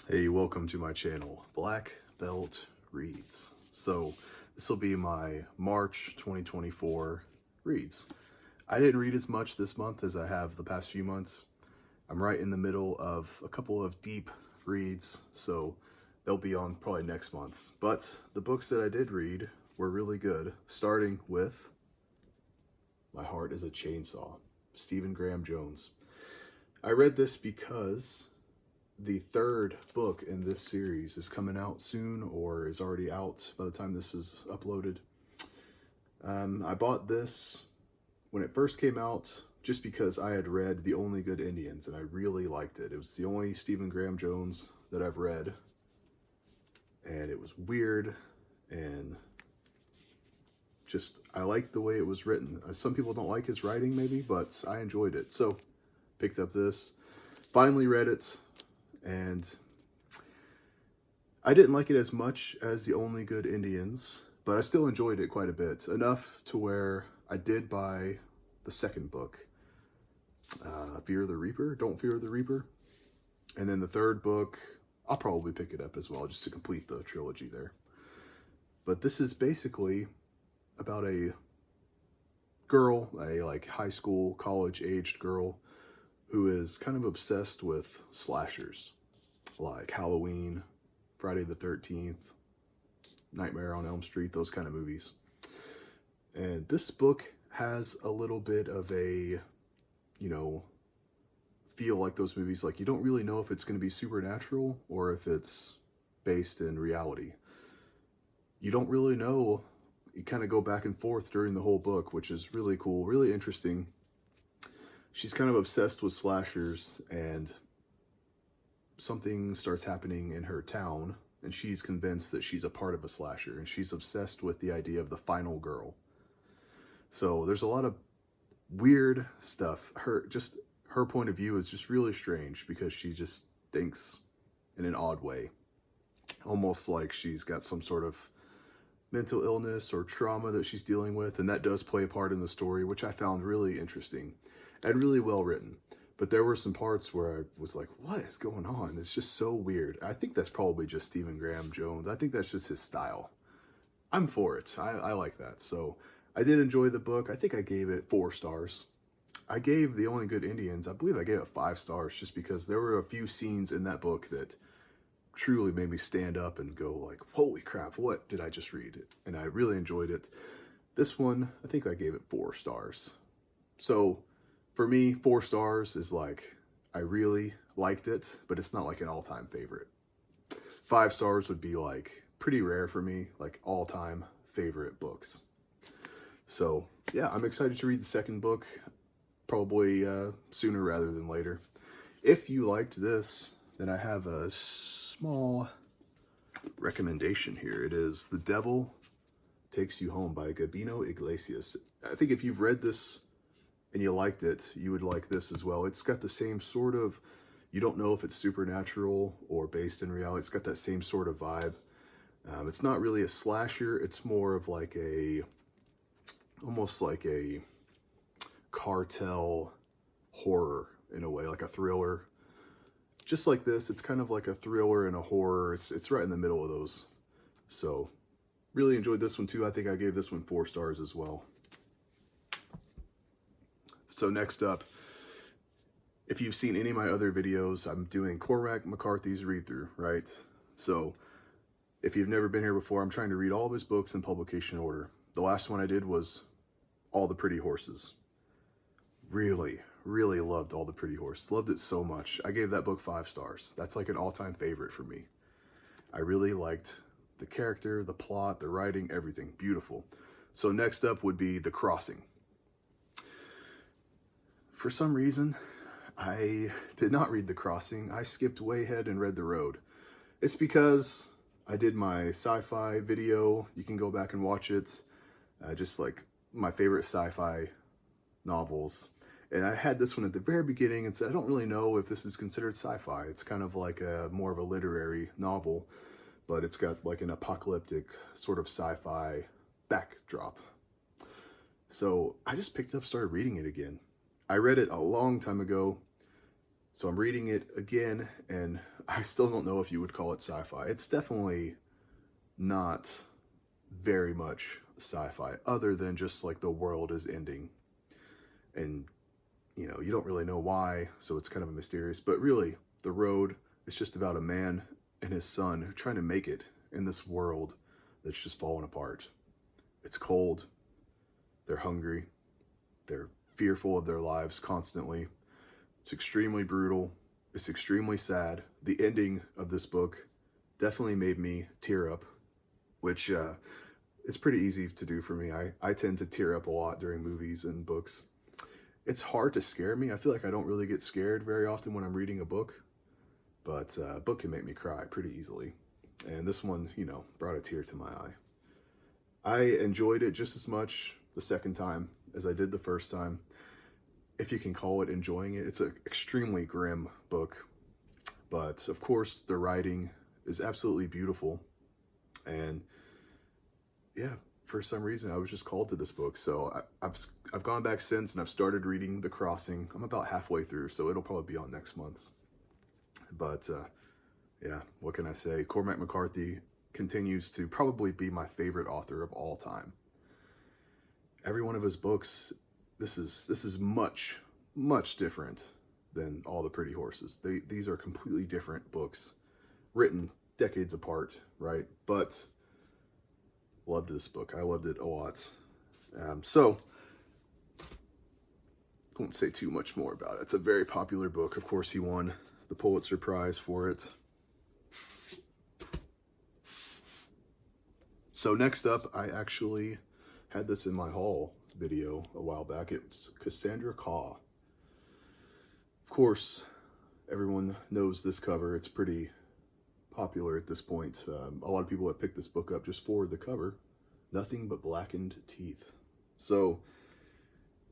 Hey, welcome to my channel, Black Belt Reads. So this will be my March 2024 reads. I didn't read as much this month as I have the past few months. I'm right in the middle of a couple of deep reads, so they'll be on probably next month. But the books that I did read were really good, starting with My Heart is a Chainsaw, Stephen Graham Jones. I read this because the third book in this series is coming out soon, or is already out by the time this is uploaded. I bought this when it first came out just because I had read The Only Good Indians and I really liked it. It was the only Stephen Graham Jones that I've read, and it was weird and just, I liked the way it was written. Some people don't like his writing maybe, but I enjoyed it. So picked up this, finally read it, and I didn't like it as much as The Only Good Indians, but I still enjoyed it quite a bit. Enough to where I did buy the second book, Fear the Reaper, Don't Fear the Reaper. And then the third book, I'll probably pick it up as well, just to complete the trilogy there. But this is basically about a girl, a like high school, college-aged girl, who is kind of obsessed with slashers, like Halloween, Friday the 13th, Nightmare on Elm Street, those kind of movies. And this book has a little bit of a, feel like those movies, like you don't really know if it's going to be supernatural or if it's based in reality. You don't really know. You kind of go back and forth during the whole book, which is really cool, really interesting. She's kind of obsessed with slashers, and something starts happening in her town, and she's convinced that she's a part of a slasher, and she's obsessed with the idea of the final girl. So there's a lot of weird stuff. Her point of view is just really strange because she just thinks in an odd way, almost like she's got some sort of mental illness or trauma that she's dealing with, and that does play a part in the story, which I found really interesting and really well written. But there were some parts where I was like, what is going on? It's just so weird. I think that's probably just Stephen Graham Jones. I think that's just his style. I'm for it. I like that. So I did enjoy the book. I think I gave it 4 stars. I gave The Only Good Indians, I believe I gave it 5 stars, just because there were a few scenes in that book that truly made me stand up and go like, holy crap, what did I just read? And I really enjoyed it. This one, I think I gave it 4 stars. So for me, 4 stars is like, I really liked it, but it's not like an all-time favorite. 5 stars would be like pretty rare for me, like all-time favorite books. So yeah, I'm excited to read the second book, probably sooner rather than later. If you liked this, then I have a small recommendation here. It is The Devil Takes You Home by Gabino Iglesias. I think if you've read this and you liked it, you would like this as well. It's got the same sort of, you don't know if it's supernatural or based in reality. It's got that same sort of vibe. It's not really a slasher. It's more of like almost like a cartel horror in a way, like a thriller. Just like this, it's kind of like a thriller and a horror. It's right in the middle of those. So really enjoyed this one too. I think I gave this one 4 stars as well. So next up, if you've seen any of my other videos, I'm doing Cormac McCarthy's read-through, right? So if you've never been here before, I'm trying to read all of his books in publication order. The last one I did was All the Pretty Horses. Really loved All the Pretty Horses. Loved it so much. I gave that book 5 stars. That's like an all-time favorite for me. I really liked the character, the plot, the writing, everything. Beautiful. So next up would be The Crossing. For some reason, I did not read The Crossing. I skipped way ahead and read The Road. It's because I did my sci-fi video. You can go back and watch it. Just like my favorite sci-fi novels. And I had this one at the very beginning and said, I don't really know if this is considered sci-fi. It's kind of like more of a literary novel, but it's got like an apocalyptic sort of sci-fi backdrop. So I just picked up, started reading it again. I read it a long time ago, So I'm reading it again, and I still don't know if you would call it sci-fi. It's definitely not very much sci-fi, other than just like the world is ending. And, you know, you don't really know why, so it's kind of mysterious. But really, the road is just about a man and his son trying to make it in this world that's just falling apart. It's cold, they're hungry, they're fearful of their lives constantly. It's extremely brutal. It's extremely sad. The ending of this book definitely made me tear up, which is pretty easy to do for me. I tend to tear up a lot during movies and books. It's hard to scare me. I feel like I don't really get scared very often when I'm reading a book, but a book can make me cry pretty easily. And this one, you know, brought a tear to my eye. I enjoyed it just as much the second time as I did the first time, if you can call it enjoying it. It's an extremely grim book, but of course the writing is absolutely beautiful. And yeah, for some reason I was just called to this book. So I've gone back since, and I've started reading The Crossing. I'm about halfway through, so it'll probably be on next month. But yeah, what can I say? Cormac McCarthy continues to probably be my favorite author of all time. Every one of his books, this is much different than All the Pretty Horses. These are completely different books, written decades apart, right? But loved this book. I loved it a lot. So won't say too much more about it. It's a very popular book. Of course, he won the Pulitzer Prize for it. So next up, I actually had this in my haul video a while back. It's Cassandra CA. Of course, everyone knows this cover. It's pretty popular at this point. A lot of people have picked this book up just for the cover. Nothing but blackened teeth. So,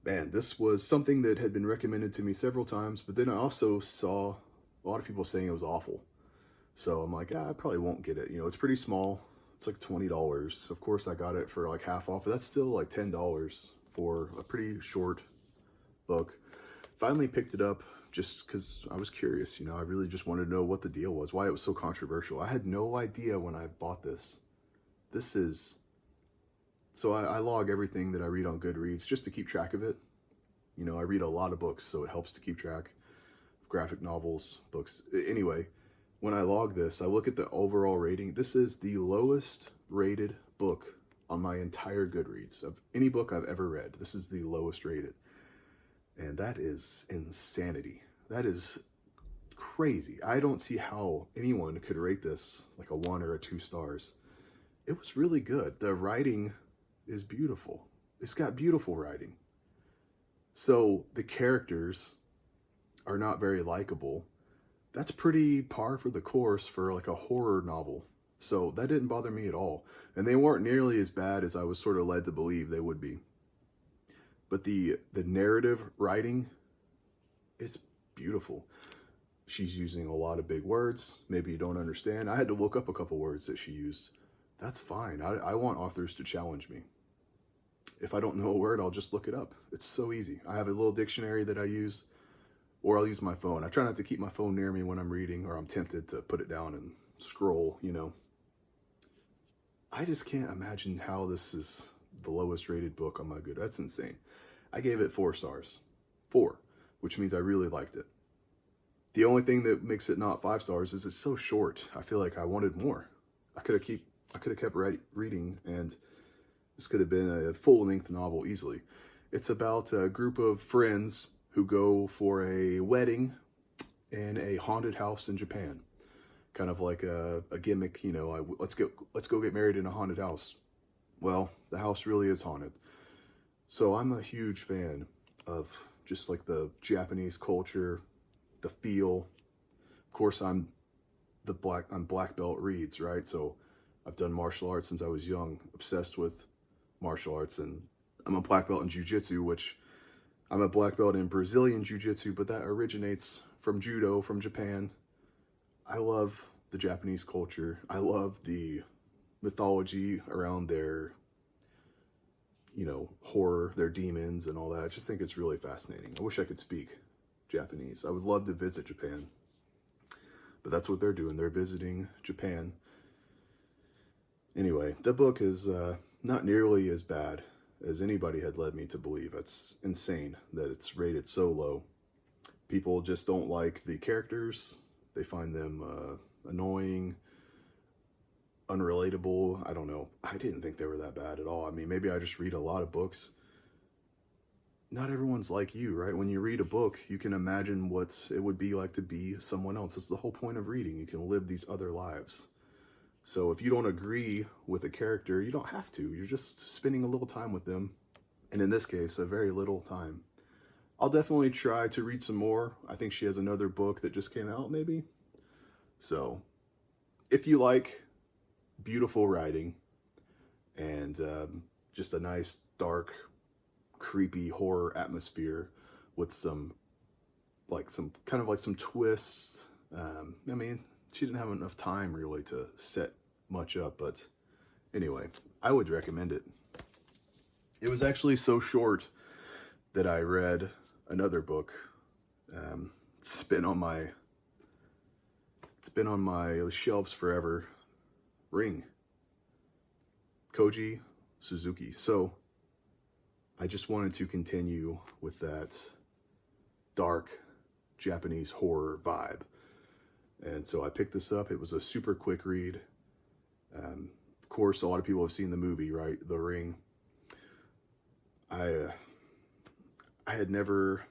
man, this was something that had been recommended to me several times, but then I also saw a lot of people saying it was awful. So I'm like, I probably won't get it. You know, it's pretty small. It's like $20. Of course, I got it for like half off, but that's still like $10 for a pretty short book. Finally picked it up just because I was curious. You know, I really just wanted to know what the deal was, why it was so controversial. I had no idea when I bought this. So I log everything that I read on Goodreads just to keep track of it. You know, I read a lot of books, so it helps to keep track of graphic novels, books. Anyway, when I log this, I look at the overall rating. This is the lowest rated book on my entire Goodreads of any book I've ever read. This is the lowest rated. And that is insanity. That is crazy. I don't see how anyone could rate this like a 1 or a 2 stars. It was really good. The writing is beautiful. It's got beautiful writing. So the characters are not very likable. That's pretty par for the course for like a horror novel. So that didn't bother me at all. And they weren't nearly as bad as I was sort of led to believe they would be. But the narrative writing, it's beautiful. She's using a lot of big words. Maybe you don't understand. I had to look up a couple words that she used. That's fine. I want authors to challenge me. If I don't know a word, I'll just look it up. It's so easy. I have a little dictionary that I use, or I'll use my phone. I try not to keep my phone near me when I'm reading, or I'm tempted to put it down and scroll, you know. I just can't imagine how this is the lowest rated book on my Good. That's insane. I gave it 4 stars. 4, which means I really liked it. The only thing that makes it not 5 stars is it's so short. I feel like I wanted more. I could have kept reading, and this could have been a full-length novel easily. It's about a group of friends who go for a wedding in a haunted house in Japan. Kind of like a gimmick, you know, let's go get married in a haunted house. Well, the house really is haunted. So I'm a huge fan of just like the Japanese culture, the feel. Of course, I'm black belt reads, right? So I've done martial arts since I was young, obsessed with martial arts, and I'm a black belt in jiu-jitsu, which I'm a black belt in Brazilian jiu-jitsu, but that originates from judo, from Japan. I love the Japanese culture. I love the mythology around their, you know, horror, their demons and all that. I just think it's really fascinating. I wish I could speak Japanese. I would love to visit Japan, but that's what they're doing. They're visiting Japan. Anyway, the book is not nearly as bad as anybody had led me to believe. It's insane that it's rated so low. People just don't like the characters. They find them annoying, unrelatable. I don't know. I didn't think they were that bad at all. I mean, maybe I just read a lot of books. Not everyone's like you, right? When you read a book, you can imagine what it would be like to be someone else. It's the whole point of reading. You can live these other lives. So if you don't agree with a character, you don't have to. You're just spending a little time with them. And in this case, a very little time. I'll definitely try to read some more. I think she has another book that just came out, maybe. So if you like beautiful writing and just a nice, dark, creepy horror atmosphere with some twists. I mean, she didn't have enough time really to set much up, but anyway, I would recommend it. It was actually so short that I read another book. It's been on my shelves forever. Ring. Koji Suzuki. So I just wanted to continue with that dark Japanese horror vibe. And so I picked this up. It was a super quick read. Of course, a lot of people have seen the movie, right? The Ring. I had never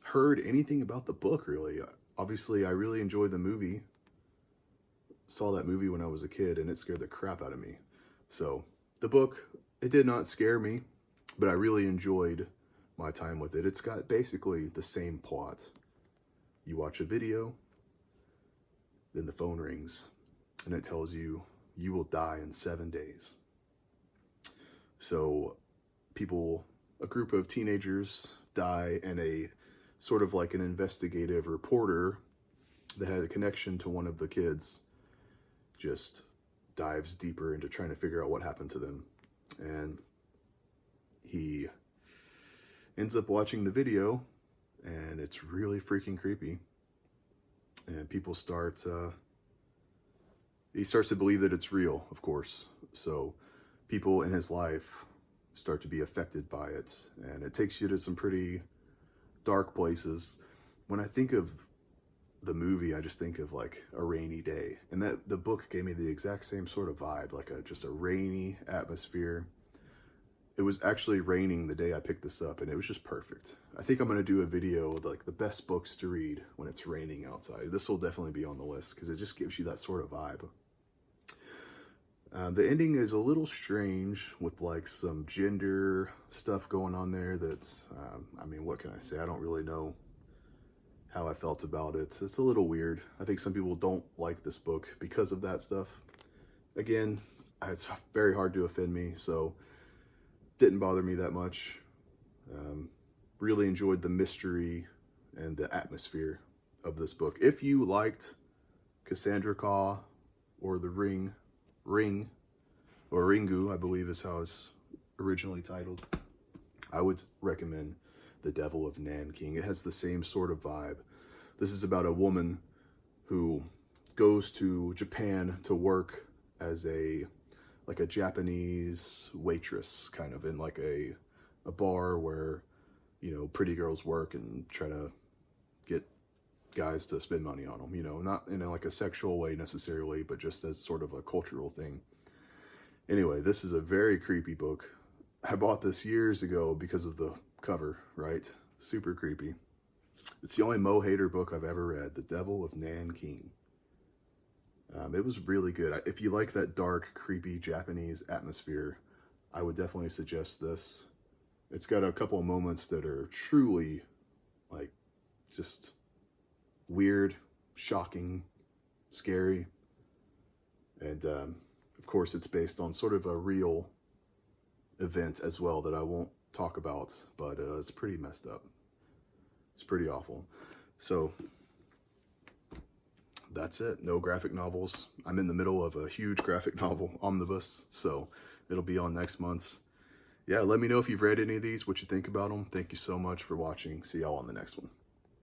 heard anything about the book, really. Obviously, I really enjoyed the movie. Saw that movie when I was a kid, and it scared the crap out of me. So the book, it did not scare me, but I really enjoyed my time with it. It's got basically the same plot. You watch a video, then the phone rings, and it tells you you will die in 7 days. So a group of teenagers die, and a sort of like an investigative reporter that had a connection to one of the kids just dives deeper into trying to figure out what happened to them. And he ends up watching the video, and it's really freaking creepy. And he starts to believe that it's real, of course. So people in his life start to be affected by it, and it takes you to some pretty dark places. When I think of the movie, I just think of like a rainy day, and that the book gave me the exact same sort of vibe, like just a rainy atmosphere. It was actually raining the day I picked this up, and it was just perfect. I think I'm going to do a video of like the best books to read when it's raining outside. This will definitely be on the list because it just gives you that sort of vibe. The ending is a little strange with like some gender stuff going on there that's, I mean, what can I say? I don't really know how I felt about it. It's a little weird. I think some people don't like this book because of that stuff. Again, it's very hard to offend me, so didn't bother me that much. Really enjoyed the mystery and the atmosphere of this book. If you liked Cassandra CA or The Ring, or Ringu, I believe is how it's originally titled, I would recommend The Devil of Nan King. It has the same sort of vibe. This is about a woman who goes to Japan to work as a Japanese waitress, kind of in like a bar where, you know, pretty girls work and try to get guys to spend money on them, you know, not in like a sexual way necessarily, but just as sort of a cultural thing. Anyway, this is a very creepy book. I bought this years ago because of the cover, right? Super creepy. It's the only Mo Hader book I've ever read, The Devil of Nan King. It was really good. If you like that dark, creepy Japanese atmosphere, I would definitely suggest this. It's got a couple of moments that are truly, like, just weird, shocking, scary. And, of course, it's based on sort of a real event as well that I won't talk about, but it's pretty messed up. It's pretty awful. So that's it. No graphic novels. I'm in the middle of a huge graphic novel omnibus, so it'll be on next month. Yeah, let me know if you've read any of these, what you think about them. Thank you so much for watching. See y'all on the next one.